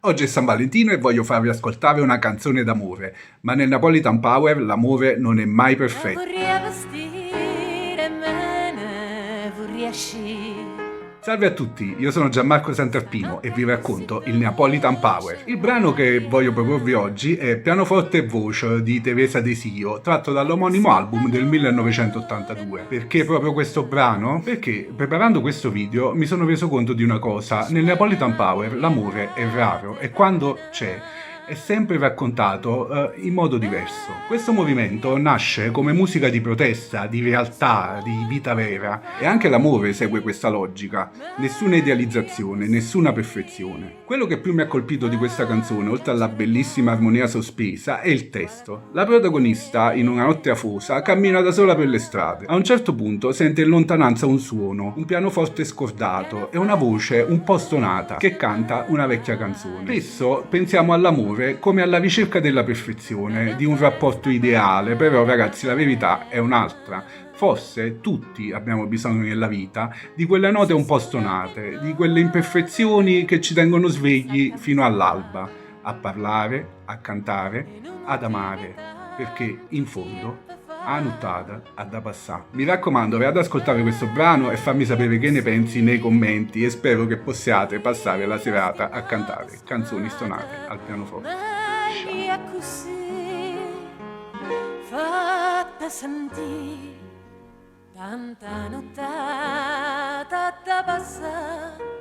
Oggi è San Valentino e voglio farvi ascoltare una canzone d'amore, ma nel Napolitan Power l'amore non è mai perfetto. Vorrei vestire me ne vorrei uscire. Salve a tutti, io sono Gianmarco Santarpino e vi racconto il Napolitan Power. Il brano che voglio proporvi oggi è Pianoforte e voce di Teresa De Sio, tratto dall'omonimo album del 1982. Perché proprio questo brano? Perché preparando questo video mi sono reso conto di una cosa: nel Napolitan Power l'amore è raro e quando c'è è sempre raccontato in modo diverso. Questo movimento nasce come musica di protesta, di realtà, di vita vera, e anche l'amore segue questa logica. Nessuna idealizzazione, nessuna perfezione. Quello che più mi ha colpito di questa canzone, oltre alla bellissima armonia sospesa, è il testo. La protagonista, in una notte afosa, cammina da sola per le strade. A un certo punto sente in lontananza un suono, un pianoforte scordato e una voce un po' stonata che canta una vecchia canzone. Spesso pensiamo all'amore come alla ricerca della perfezione, di un rapporto ideale, però ragazzi la verità è un'altra. Forse tutti abbiamo bisogno nella vita di quelle note un po' stonate, di quelle imperfezioni che ci tengono svegli fino all'alba, a parlare, a cantare, ad amare, perché in fondo a nuttada ha da passare. Mi raccomando, vai ad ascoltare questo brano e fammi sapere che ne pensi nei commenti e spero che possiate passare la serata a cantare canzoni stonate al pianoforte. Meglio così, fatta sentire tanta nottata da passare.